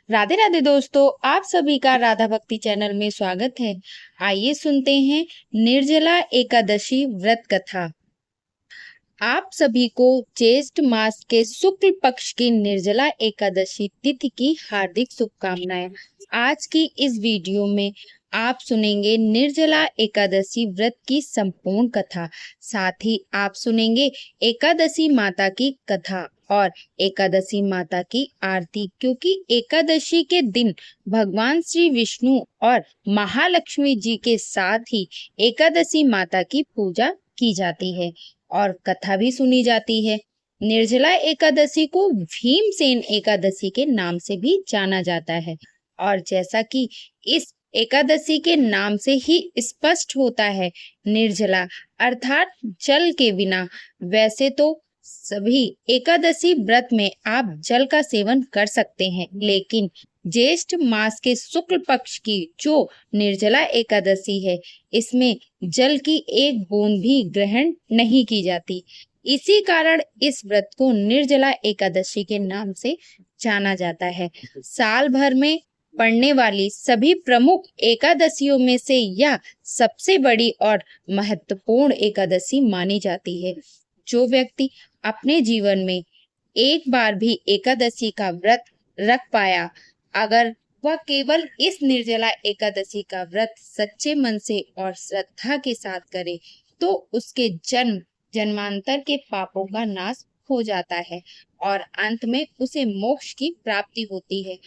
राधे राधे दोस्तों, आप सभी का राधा भक्ति चैनल में स्वागत है। आइए सुनते हैं निर्जला एकादशी व्रत कथा। आप सभी को ज्येष्ठ मास के शुक्ल पक्ष की निर्जला एकादशी तिथि की हार्दिक शुभकामनाएं। आज की इस वीडियो में आप सुनेंगे निर्जला एकादशी व्रत की संपूर्ण कथा। साथ ही आप सुनेंगे एकादशी माता की कथा और एकादशी माता की आरती, क्योंकि एकादशी के दिन भगवान श्री विष्णु और महालक्ष्मी जी के साथ ही एकादशी माता की पूजा की जाती है और कथा भी सुनी जाती है। निर्जला एकादशी को भीमसेन एकादशी के नाम से भी जाना जाता है और जैसा कि इस एकादशी के नाम से ही स्पष्ट होता है, निर्जला अर्थात जल के बिना। वैसे तो सभी एकादशी व्रत में आप जल का सेवन कर सकते हैं, लेकिन ज्येष्ठ मास के शुक्ल पक्ष की जो निर्जला एकादशी है, इसमें जल की एक बूंद भी ग्रहण नहीं की जाती। इसी कारण इस व्रत को निर्जला एकादशी के नाम से जाना जाता है। साल भर में पड़ने वाली सभी प्रमुख एकादशियों में से यह सबसे बड़ी और महत्वपूर्ण एकादशी मानी जाती है। जो व्यक्ति अपने जीवन में एक बार भी एकादशी का व्रत रख पाया, अगर वह केवल इस निर्जला एकादशी का व्रत सच्चे मन से और श्रद्धा के साथ करे, तो उसके जन्म जन्मांतर के पापों का नाश हो जाता है और अंत में उसे मोक्ष की प्राप्ति होती है।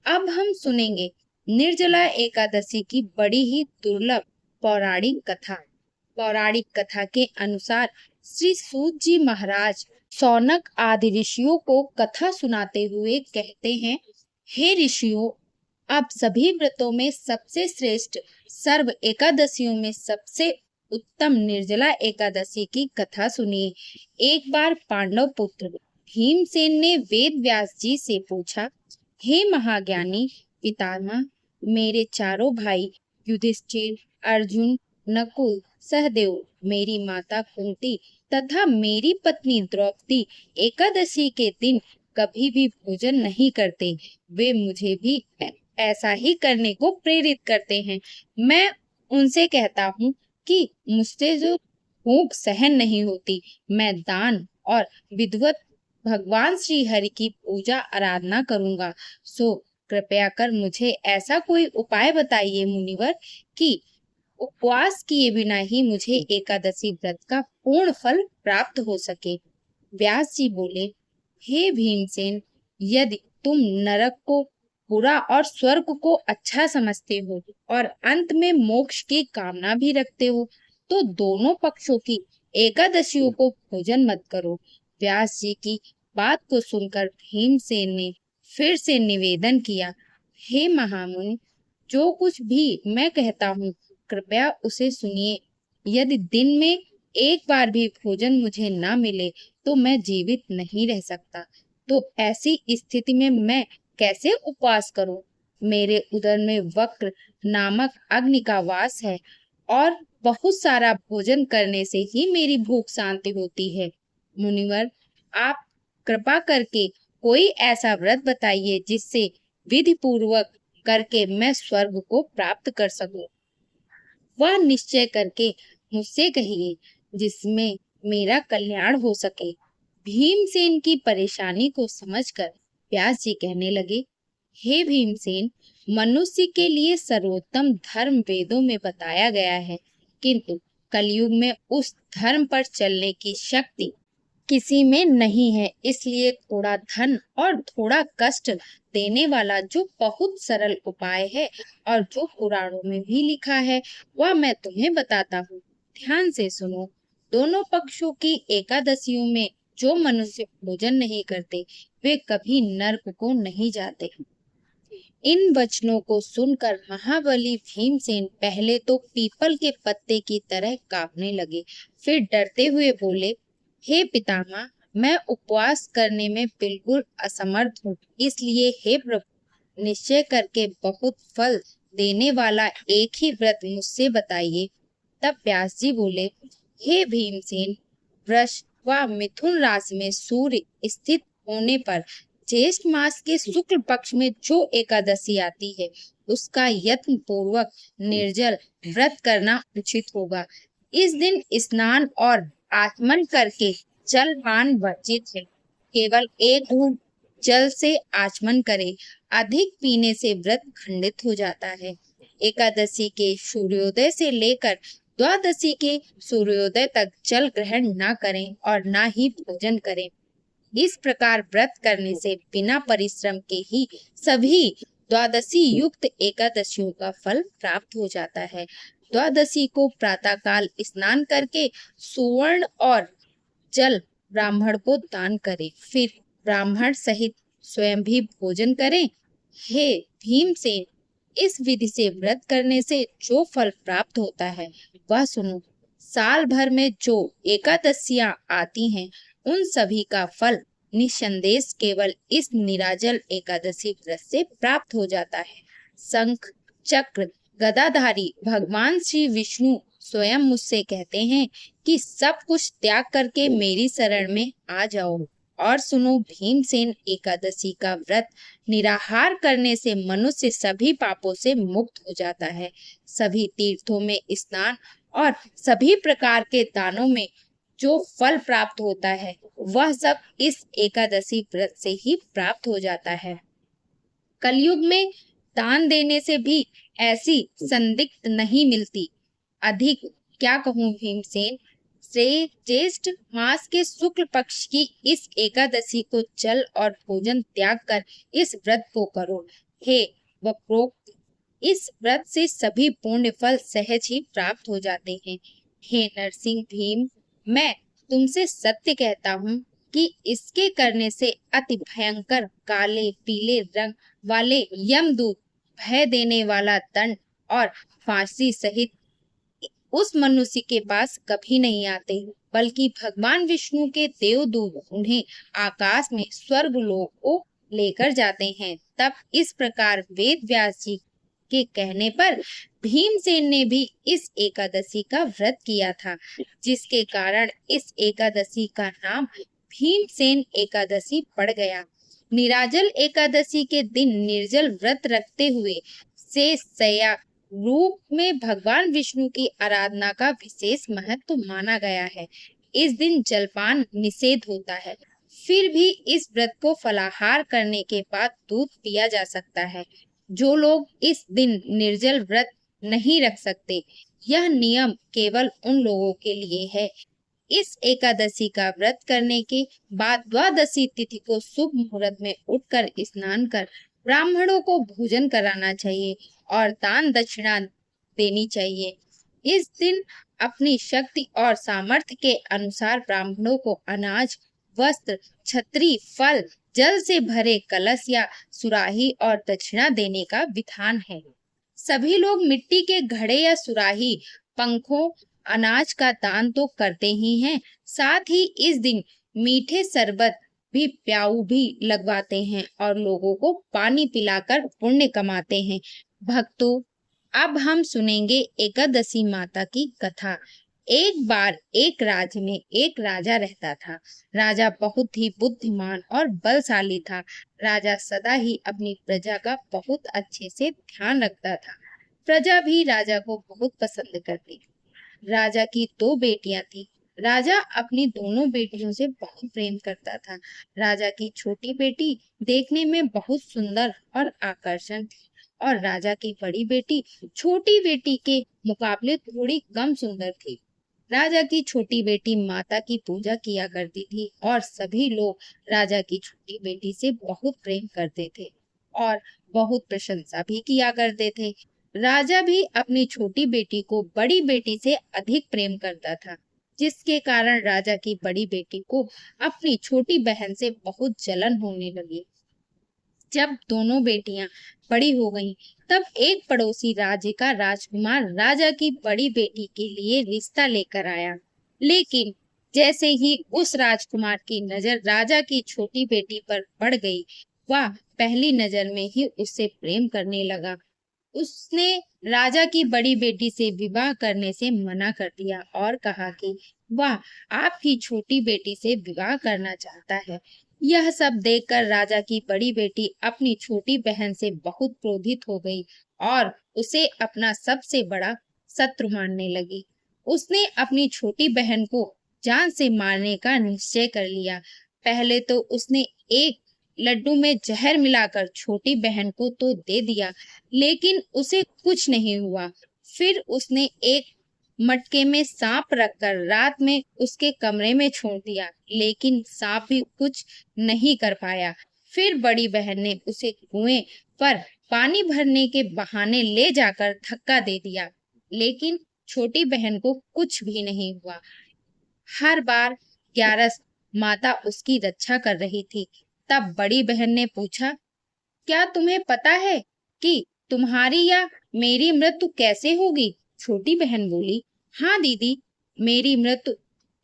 अब हम सुनेंगे निर्जला एकादशी की बड़ी ही दुर्लभ पौराणिक कथा। पौराणिक कथा के अनुसार श्री सूत जी महाराज शौनक आदि ऋषियों को कथा सुनाते हुए कहते हैं, हे ऋषियों, आप सभी व्रतों में सबसे श्रेष्ठ, सर्व एकादशियों में सबसे उत्तम निर्जला एकादशी की कथा सुनिए। एक बार पांडव पुत्र भीमसेन ने वेद व्यास जी से पूछा, हे महाज्ञानी पितामह, मेरे चारों भाई युधिष्ठिर, अर्जुन, नकुल, सहदेव, मेरी माता कुंती तथा मेरी पत्नी द्रौपदी एकादशी के दिन कभी भी भोजन नहीं करते। वे मुझे भी ऐसा ही करने को प्रेरित करते हैं। मैं उनसे कहता हूँ कि मुझसे जो भूख सहन नहीं होती, मैं दान और विधिवत भगवान श्री हरि की पूजा आराधना करूंगा। सो कृपया कर मुझे ऐसा कोई उपाय बताइए मुनिवर, कि उपवास किए बिना ही मुझे एकादशी व्रत का पूर्ण फल प्राप्त हो सके। व्यास जी बोले, हे भीमसेन, यदि तुम नरक को बुरा और स्वर्ग को अच्छा समझते हो और अंत में मोक्ष की कामना भी रखते हो, तो दोनों पक्षों की एकादशियों को भोजन मत करो। व्यास जी की बात को सुनकर भीमसेन ने फिर से निवेदन किया, हे महामुनि, जो कुछ भी मैं कहता हूँ कृपया उसे सुनिए। यदि दिन में एक बार भी भोजन मुझे ना मिले तो मैं जीवित नहीं रह सकता। तो ऐसी स्थिति में मैं कैसे उपवास करूं? मेरे उदर में वक्र नामक अग्नि का वास है और बहुत सारा भोजन करने से ही मेरी भूख शांति होती है। मुनिवर, आप कृपा करके कोई ऐसा व्रत बताइए जिससे विधि पूर्वक करके मैं स्वर्ग को प्राप्त कर सकूं। वह निश्चय करके मुझसे कहिए जिसमें मेरा कल्याण हो सके। भीमसेन की परेशानी को समझकर व्यास जी कहने लगे, हे भीमसेन, मनुष्य के लिए सर्वोत्तम धर्म वेदों में बताया गया है, किंतु कलयुग में उस धर्म पर चलने की शक्ति किसी में नहीं है। इसलिए थोड़ा धन और थोड़ा कष्ट देने वाला जो बहुत सरल उपाय है और जो पुराणों में भी लिखा है, वह मैं तुम्हें बताता हूँ। ध्यान से सुनो। दोनों पक्षों की एकादशियों में जो मनुष्य भोजन नहीं करते, वे कभी नरक को नहीं जाते। इन वचनों को सुनकर महाबली भीमसेन पहले तो पीपल के पत्ते की तरह कांपने लगे, फिर डरते हुए बोले, हे पितामह, मैं उपवास करने में बिल्कुल असमर्थ हूँ। इसलिए हे प्रभु, निश्चय करके बहुत फल देने वाला एक ही व्रत मुझसे बताइए। तब व्यास जी बोले, हे भीमसेन, वृष व मिथुन राशि में सूर्य स्थित होने पर ज्येष्ठ मास के शुक्ल पक्ष में जो एकादशी आती है उसका यत्न पूर्वक निर्जल व्रत करना उचित होगा। इस दिन स्नान और आचमन करके जलपान वर्जित है। केवल एक घूंट जल से आचमन करें। अधिक पीने से व्रत खंडित हो जाता है। एकादशी के सूर्योदय से लेकर द्वादशी के सूर्योदय तक जल ग्रहण न करें और न ही भोजन करें। इस प्रकार व्रत करने से बिना परिश्रम के ही सभी द्वादशी युक्त एकादशियों का फल प्राप्त हो जाता है। द्वादशी को प्रातःकाल स्नान करके सुवर्ण और जल ब्राह्मण को दान करें, फिर ब्राह्मण सहित स्वयं भी भोजन करें। हे भीमसेन, इस विधि से व्रत करने से जो फल प्राप्त होता है वह सुनो। साल भर में जो एकादशियां आती हैं उन सभी का फल निसंदेह केवल इस निराजल एकादशी व्रत से प्राप्त हो जाता है। शंख चक्र गदाधारी भगवान श्री विष्णु स्वयं मुझसे कहते हैं कि सब कुछ त्याग करके मेरी शरण में आ जाओ। और सुनो भीमसेन, एकादशी का व्रत निराहार करने से मनुष्य सभी पापों से मुक्त हो जाता है। सभी तीर्थों में स्नान और सभी प्रकार के दानों में जो फल प्राप्त होता है वह सब इस एकादशी व्रत से ही प्राप्त हो जाता है। कलयुग में दान देने से भी ऐसी संदिग्ध नहीं मिलती। अधिक क्या कहूँ भीमसेन, से ज्येष्ठ मास के शुक्ल पक्ष की इस एकादशी को जल और भोजन त्याग कर इस व्रत को करो। हे वक्रोक्त, इस व्रत से सभी पुण्य फल सहज ही प्राप्त हो जाते हैं। हे नरसिंह भीम, मैं तुमसे सत्य कहता हूँ कि इसके करने से अति भयंकर काले पीले रंग वाले यमदूत, भय देने वाला दंड और फांसी सहित उस मनुष्य के पास कभी नहीं आते, बल्कि भगवान विष्णु के देवदूत उन्हें आकाश में स्वर्ग लोक को लेकर जाते हैं। तब इस प्रकार वेद व्यास जी के कहने पर भीमसेन ने भी इस एकादशी का व्रत किया था, जिसके कारण इस एकादशी का नाम भीमसेन एकादशी पड़ गया। निराजल एकादशी के दिन निर्जल व्रत रखते हुए शेष शय्या रूप में भगवान विष्णु की आराधना का विशेष महत्व माना गया है। इस दिन जलपान निषेध होता है, फिर भी इस व्रत को फलाहार करने के बाद दूध पिया जा सकता है। जो लोग इस दिन निर्जल व्रत नहीं रख सकते, यह नियम केवल उन लोगों के लिए है। इस एकादशी का व्रत करने के बाद द्वादशी तिथि को शुभ मुहूर्त में उठकर स्नान कर ब्राह्मणों को भोजन कराना चाहिए और दान दक्षिणा देनी चाहिए। इस दिन अपनी शक्ति और सामर्थ्य के अनुसार ब्राह्मणों को अनाज, वस्त्र, छतरी, फल, जल से भरे कलश या सुराही और दक्षिणा देने का विधान है। सभी लोग मिट्टी के घड़े या सुराही, पंखों, अनाज का दान तो करते ही हैं, साथ ही इस दिन मीठे शरबत भी प्याऊ भी लगवाते हैं और लोगों को पानी पिलाकर पुण्य कमाते हैं। भक्तों, अब हम सुनेंगे एकादशी माता की कथा। एक बार एक राज्य में एक राजा रहता था। राजा बहुत ही बुद्धिमान और बलशाली था। राजा सदा ही अपनी प्रजा का बहुत अच्छे से ध्यान रखता था। प्रजा भी राजा को बहुत पसंद करती थी। राजा की दो बेटियां थी। राजा अपनी दोनों बेटियों से बहुत प्रेम करता था। राजा की छोटी बेटी देखने में बहुत सुंदर और आकर्षक थी और राजा की बड़ी बेटी छोटी बेटी के मुकाबले थोड़ी कम सुंदर थी। राजा की छोटी बेटी माता की पूजा किया करती थी और सभी लोग राजा की छोटी बेटी से बहुत प्रेम करते थे और बहुत प्रशंसा भी किया करते थे। राजा भी अपनी छोटी बेटी को बड़ी बेटी से अधिक प्रेम करता था, जिसके कारण राजा की बड़ी बेटी को अपनी छोटी बहन से बहुत जलन होने लगी। जब दोनों बेटियां बड़ी हो गईं, तब एक पड़ोसी राज्य का राजकुमार राजा की बड़ी बेटी के लिए रिश्ता लेकर आया। लेकिन जैसे ही उस राजकुमार की नजर राजा की छोटी बेटी पर पड़ गई, वह पहली नजर में ही उससे प्रेम करने लगा। उसने राजा की बड़ी बेटी से विवाह करने से मना कर दिया और कहा कि वह आपकी छोटी बेटी से विवाह करना चाहता है। यह सब देखकर राजा की बड़ी बेटी अपनी छोटी बहन से बहुत क्रोधित हो गई और उसे अपना सबसे बड़ा शत्रु मानने लगी। उसने अपनी छोटी बहन को जान से मारने का निश्चय कर लिया। पहले तो उसने एक लड्डू में जहर मिलाकर छोटी बहन को तो दे दिया, लेकिन उसे कुछ नहीं हुआ। फिर उसने एक मटके में सांप रखकर रात में उसके कमरे में छोड़ दिया, लेकिन सांप भी कुछ नहीं कर पाया। फिर बड़ी बहन ने उसे कुएं पर पानी भरने के बहाने ले जाकर धक्का दे दिया, लेकिन छोटी बहन को कुछ भी नहीं हुआ। हर बार ग्यारस माता उसकी रक्षा कर रही थी। तब बड़ी बहन ने पूछा, क्या तुम्हें पता है कि तुम्हारी या मेरी मृत्यु कैसे होगी? छोटी बहन बोली, हाँ दीदी, मेरी मृत्यु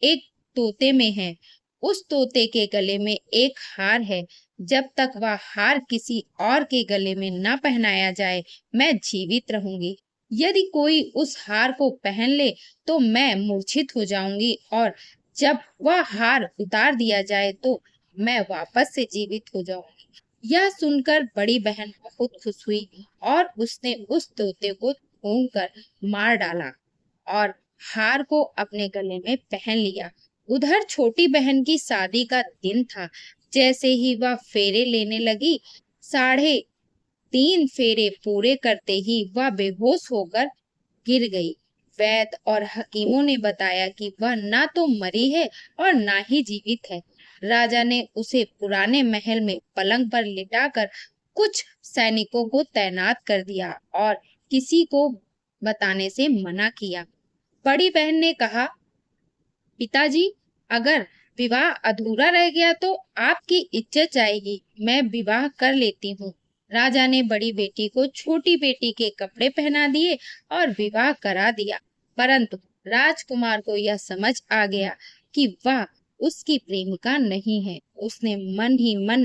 एक तोते में है। उस तोते के गले में एक हार है। जब तक वह हार किसी और के गले में न पहनाया जाए, मैं जीवित रहूंगी। यदि कोई उस हार को पहन ले तो मैं मूर्छित हो जाऊंगी, और जब वह हार उतार दिया जाए तो मैं वापस से जीवित हो जाऊंगी। यह सुनकर बड़ी बहन बहुत खुश हुई और उसने उस तोते को ढूंढ कर मार डाला और हार को अपने गले में पहन लिया। उधर छोटी बहन की शादी का दिन था। जैसे ही वह फेरे लेने लगी, 3.5 फेरे पूरे करते ही वह बेहोश होकर गिर गई। वैद्य और हकीमों ने बताया कि वह ना तो मरी है और ना ही जीवित है। राजा ने उसे पुराने महल में पलंग पर लिटाकर कुछ सैनिकों को तैनात कर दिया और किसी को बताने से मना किया। बड़ी बहन ने कहा, पिताजी, अगर विवाह अधूरा रह गया तो आपकी इज्जत जाएगी। मैं विवाह कर लेती हूँ। राजा ने बड़ी बेटी को छोटी बेटी के कपड़े पहना दिए और विवाह करा दिया। परंतु राजकुमार को यह समझ आ गया कि वह उसकी प्रेमिका नहीं है। उसने मन ही मन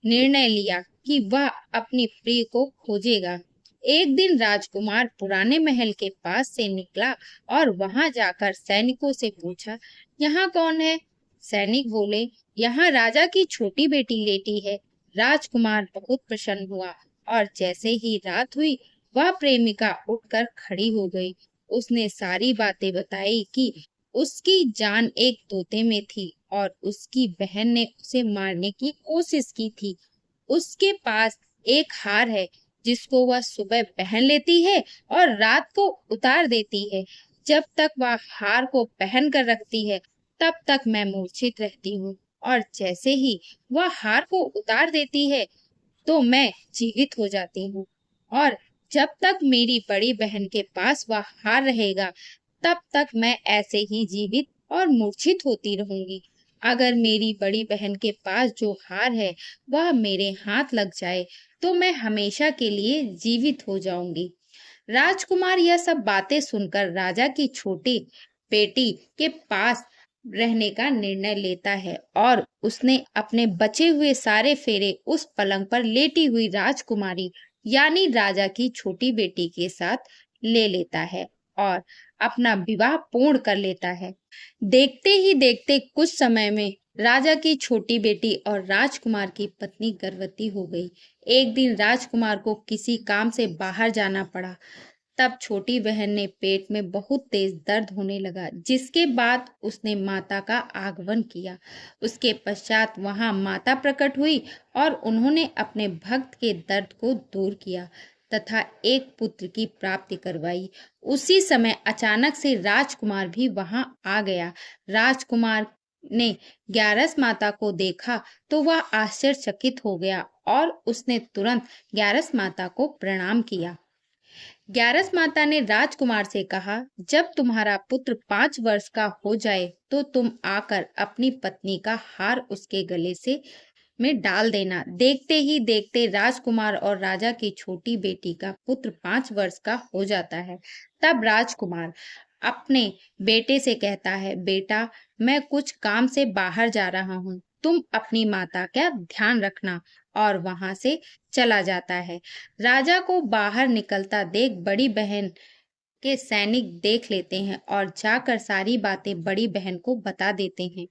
निर्णय लिया कि वह अपनी प्रिय को खोजेगा। एक दिन राजकुमार पुराने महल के पास से निकला और वहां जाकर सैनिकों से पूछा, यहाँ कौन है? सैनिक बोले, यहाँ राजा की छोटी बेटी लेटी है। राजकुमार बहुत प्रसन्न हुआ और जैसे ही रात हुई, वह प्रेमिका उठकर खड़ी हो गई। उसने सारी बातें बताई कि उसकी जान एक तोते में थी और उसकी बहन ने उसे मारने की कोशिश की थी। उसके पास एक हार है जिसको वह सुबह पहन लेती है और रात को उतार देती है। जब तक वह हार को पहन कर रखती है, तब तक मैं मूर्छित रहती हूँ, और जैसे ही वह हार को उतार देती है तो मैं जीवित हो जाती हूँ। और जब तक मेरी बड़ी बहन के पास वह हार रहेगा, तब तक मैं ऐसे ही जीवित और मूर्छित होती रहूंगी। अगर मेरी बड़ी बहन के पास जो हार है वह मेरे हाथ लग जाए तो मैं हमेशा के लिए जीवित हो जाऊंगी। राजकुमार यह सब बातें सुनकर राजा की छोटी बेटी के पास रहने का निर्णय लेता है और उसने अपने बचे हुए सारे फेरे उस पलंग पर लेटी हुई राजकुमारी यानी राजा की छोटी बेटी के साथ ले लेता है और अपना विवाह पूर्ण कर लेता है। देखते ही देखते कुछ समय में राजा की छोटी बेटी और राजकुमार की पत्नी गर्भवती हो गई। एक दिन राजकुमार को किसी काम से बाहर जाना पड़ा। तब छोटी बहन ने पेट में बहुत तेज दर्द होने लगा, जिसके बाद उसने माता का आगमन किया। उसके पश्चात वहां माता प्रकट हुई और उन्होंने अपने भक्त के दर्द को दूर किया तथा एक पुत्र की प्राप्ति करवाई। उसी समय अचानक से राजकुमार भी वहां आ गया। राजकुमार ने ग्यारस माता को देखा तो वह आश्चर्यचकित हो गया और उसने तुरंत ग्यारस माता को प्रणाम किया। ग्यारस माता ने राजकुमार से कहा, जब तुम्हारा पुत्र 5 वर्ष का हो जाए तो तुम आकर अपनी पत्नी का हार उसके गले से में डाल देना। देखते ही देखते राजकुमार और राजा की छोटी बेटी का पुत्र 5 वर्ष का हो जाता है। तब राजकुमार अपने बेटे से कहता है, बेटा, मैं कुछ काम से बाहर जा रहा हूँ, तुम अपनी माता का ध्यान रखना, और वहां से चला जाता है। राजा को बाहर निकलता देख बड़ी बहन के सैनिक देख लेते हैं और जाकर सारी बातें बड़ी बहन को बता देते हैं।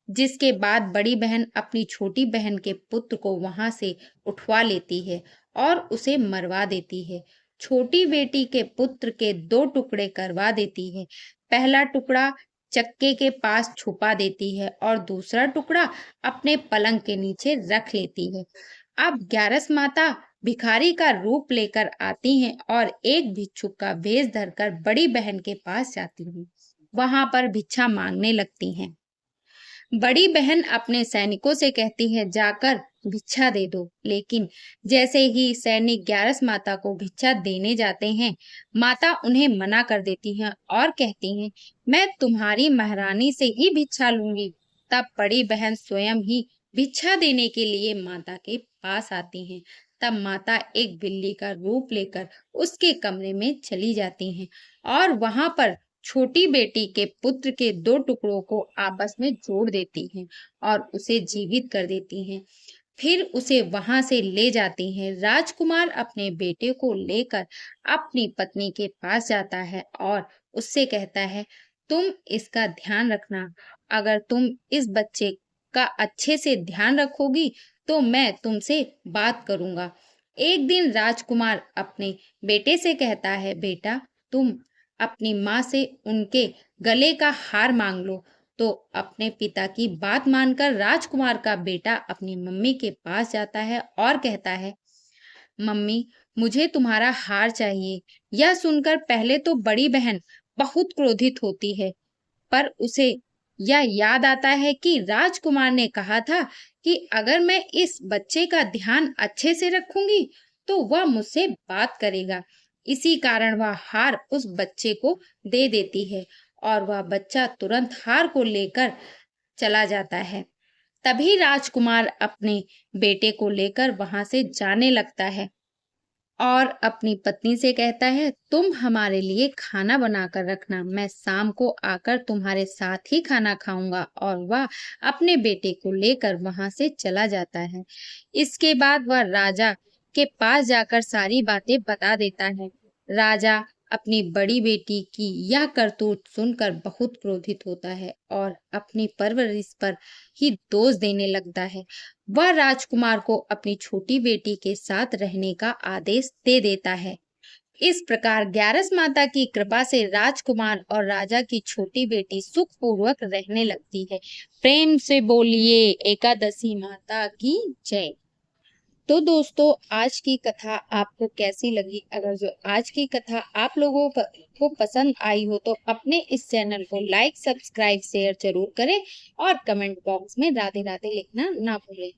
जिसके बाद बड़ी बहन अपनी छोटी बहन के पुत्र को वहां से उठवा लेती है और उसे मरवा देती है। छोटी बेटी के पुत्र के 2 टुकड़े करवा देती है। पहला टुकड़ा चक्के के पास छुपा देती है और दूसरा टुकड़ा अपने पलंग के नीचे रख लेती है। अब ग्यारस माता भिखारी का रूप लेकर आती हैं और एक भिक्षुक का भेष धरकर बड़ी बहन के पास जाती हैं। वहां पर भिक्षा मांगने लगती हैं। बड़ी बहन अपने सैनिकों से कहती है, जाकर भिक्षा दे दो। लेकिन जैसे ही सैनिक ग्यारस माता को भिक्षा देने जाते हैं, माता उन्हें मना कर देती हैं और कहती हैं, मैं तुम्हारी महारानी से ही भिक्षा लूंगी। तब बड़ी बहन स्वयं ही भिक्षा देने के लिए माता के पास आती हैं। तब माता एक बिल्ली का रूप लेकर उसके कमरे में चली जाती हैं और वहां पर छोटी बेटी के पुत्र के 2 टुकड़ों को आपस में जोड़ देती हैं और उसे जीवित कर देती हैं। फिर उसे वहां से ले जाती हैं। राजकुमार अपने बेटे को लेकर अपनी पत्नी के पास जाता है और उससे कहता है, तुम इसका ध्यान रखना। अगर तुम इस बच्चे का अच्छे से ध्यान रखोगी तो मैं तुमसे बात करूंगा। एक दिन राजकुमार अपने बेटे से कहता है, बेटा तुम अपनी माँ से उनके गले का हार मांग लो। तो अपने पिता की बात मानकर राजकुमार का बेटा अपनी मम्मी के पास जाता है और कहता है, मम्मी मुझे तुम्हारा हार चाहिए। यह सुनकर पहले तो बड़ी बहन बहुत क्रोधित होती है, पर उसे यह याद आता है कि राजकुमार ने कहा था कि अगर मैं इस बच्चे का ध्यान अच्छे से रखूंगी तो वह मुझसे बात करेगा। इसी कारण वह हार उस बच्चे को दे देती है और वह बच्चा तुरंत हार को लेकर चला जाता है। तभी राजकुमार अपने बेटे को लेकर वहां से जाने लगता है और अपनी पत्नी से कहता है, तुम हमारे लिए खाना बनाकर रखना, मैं शाम को आकर तुम्हारे साथ ही खाना खाऊंगा। और वह अपने बेटे को लेकर वहां से चला जाता है। इसके बाद वह राजा के पास जाकर सारी बातें बता देता है। राजा अपनी बड़ी बेटी की यह करतूत सुनकर बहुत क्रोधित होता है और अपनी परवरिश पर ही दोष देने लगता है। वह राजकुमार को अपनी छोटी बेटी के साथ रहने का आदेश दे देता है। इस प्रकार ग्यारस माता की कृपा से राजकुमार और राजा की छोटी बेटी सुखपूर्वक रहने लगती है। प्रेम से बोलिए एकादशी माता की जय। तो दोस्तों, आज की कथा आपको कैसी लगी? अगर जो आज की कथा आप लोगों को पसंद आई हो तो अपने इस चैनल को लाइक, सब्सक्राइब, शेयर जरूर करें और कमेंट बॉक्स में राधे राधे लिखना ना भूलें।